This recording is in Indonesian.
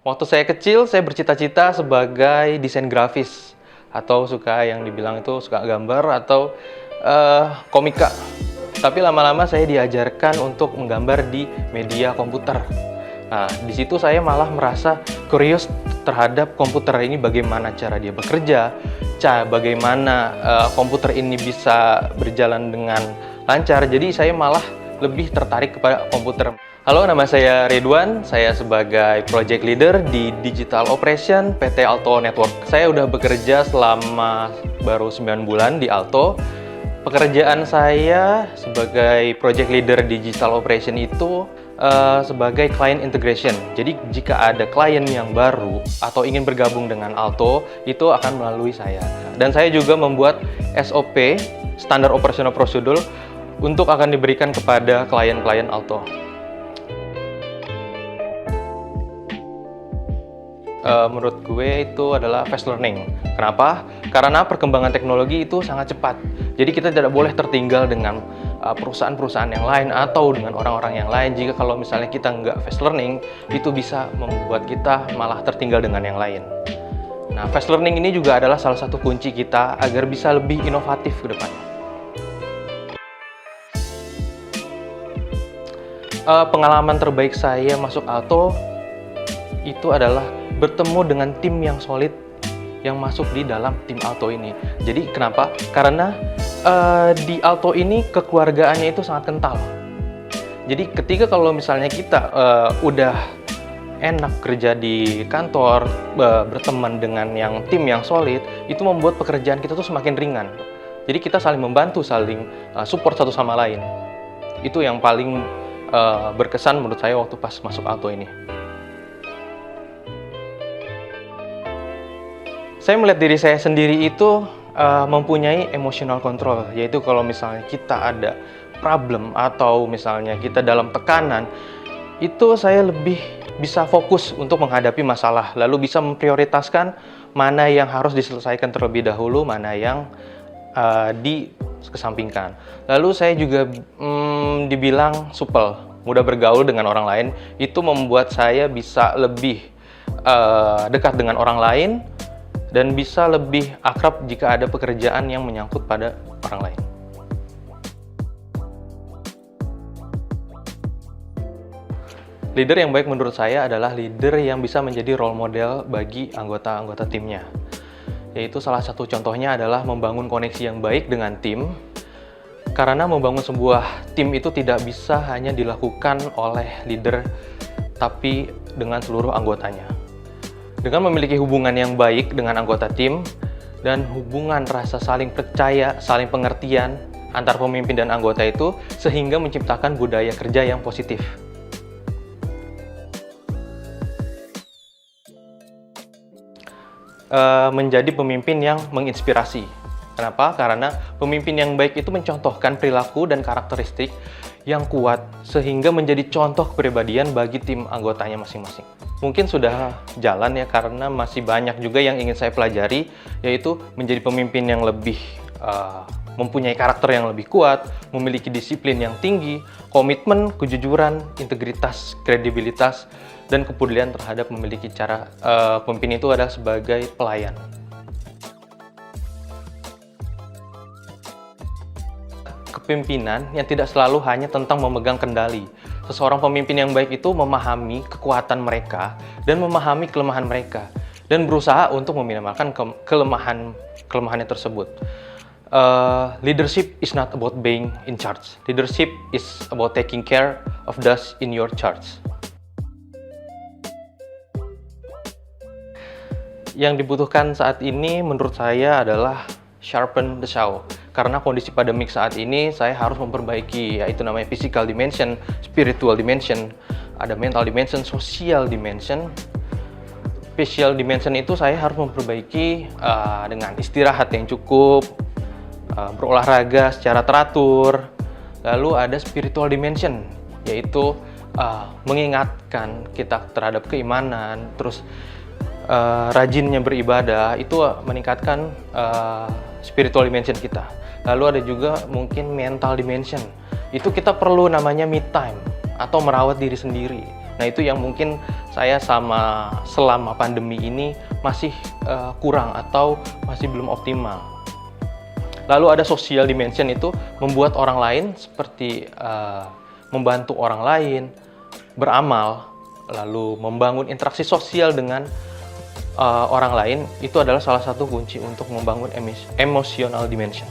Waktu saya kecil, saya bercita-cita sebagai desain grafis atau suka yang dibilang itu suka gambar atau komika. Tapi lama-lama saya diajarkan untuk menggambar di media komputer. Nah, di situ saya malah merasa curious terhadap komputer ini, bagaimana cara dia bekerja, bagaimana komputer ini bisa berjalan dengan lancar. Jadi saya malah lebih tertarik kepada komputer. Halo, nama saya Ridwan. Saya sebagai project leader di Digital Operation PT Alto Network. Saya udah bekerja selama baru 9 bulan di Alto. Pekerjaan saya sebagai project leader Digital Operation itu sebagai client integration. Jadi jika ada klien yang baru atau ingin bergabung dengan Alto, itu akan melalui saya. Dan saya juga membuat SOP, Standard Operational Procedure, untuk akan diberikan kepada klien-klien Alto. Menurut gue itu adalah fast learning. Kenapa? Karena perkembangan teknologi itu sangat cepat. Jadi kita tidak boleh tertinggal dengan perusahaan-perusahaan yang lain atau dengan orang-orang yang lain. Jika kalau misalnya kita nggak fast learning, itu bisa membuat kita malah tertinggal dengan yang lain. Nah, fast learning ini juga adalah salah satu kunci kita agar bisa lebih inovatif ke depannya. Pengalaman terbaik saya masuk Alto itu adalah bertemu dengan tim yang solid yang masuk di dalam tim Alto ini. Jadi kenapa? Karena di Alto ini kekeluargaannya itu sangat kental. Jadi ketika kalau misalnya kita udah enak kerja di kantor, berteman dengan yang tim yang solid, itu membuat pekerjaan kita tuh semakin ringan. Jadi kita saling membantu, saling support satu sama lain. Itu yang paling berkesan menurut saya waktu pas masuk Alto ini. Saya melihat diri saya sendiri itu mempunyai emotional control, yaitu kalau misalnya kita ada problem atau misalnya kita dalam tekanan, itu saya lebih bisa fokus untuk menghadapi masalah, lalu bisa memprioritaskan mana yang harus diselesaikan terlebih dahulu, mana yang dikesampingkan. Lalu saya juga dibilang supel, mudah bergaul dengan orang lain, itu membuat saya bisa lebih dekat dengan orang lain, dan bisa lebih akrab jika ada pekerjaan yang menyangkut pada orang lain. Leader yang baik menurut saya adalah leader yang bisa menjadi role model bagi anggota-anggota timnya. Yaitu salah satu contohnya adalah membangun koneksi yang baik dengan tim. Karena membangun sebuah tim itu tidak bisa hanya dilakukan oleh leader, tapi dengan seluruh anggotanya. Dengan memiliki hubungan yang baik dengan anggota tim dan hubungan rasa saling percaya, saling pengertian antar pemimpin dan anggota itu, sehingga menciptakan budaya kerja yang positif. Menjadi pemimpin yang menginspirasi. Kenapa? Karena pemimpin yang baik itu mencontohkan perilaku dan karakteristik yang kuat sehingga menjadi contoh kepribadian bagi tim anggotanya masing-masing. Mungkin sudah jalan ya, karena masih banyak juga yang ingin saya pelajari, yaitu menjadi pemimpin yang lebih mempunyai karakter yang lebih kuat, memiliki disiplin yang tinggi, komitmen, kejujuran, integritas, kredibilitas, dan kepedulian terhadap memiliki cara pemimpin itu adalah sebagai pelayan. Kepemimpinan yang tidak selalu hanya tentang memegang kendali. Seseorang pemimpin yang baik itu memahami kekuatan mereka dan memahami kelemahan mereka dan berusaha untuk meminimalkan kelemahannya tersebut. Leadership is not about being in charge. Leadership is about taking care of those in your charge. Yang dibutuhkan saat ini menurut saya adalah sharpen the saw. Karena kondisi pandemik saat ini, saya harus memperbaiki, yaitu namanya physical dimension, spiritual dimension, ada mental dimension, social dimension. Physical dimension itu saya harus memperbaiki dengan istirahat yang cukup, berolahraga secara teratur. Lalu ada spiritual dimension, yaitu mengingatkan kita terhadap keimanan, terus rajinnya beribadah, itu meningkatkan spiritual dimension kita. Lalu ada juga mungkin mental dimension. Itu kita perlu namanya me time atau merawat diri sendiri. Nah, itu yang mungkin saya selama pandemi ini masih kurang atau masih belum optimal. Lalu ada social dimension, itu membuat orang lain seperti membantu orang lain, beramal, lalu membangun interaksi sosial dengan orang lain. Itu adalah salah satu kunci untuk membangun emotional dimension.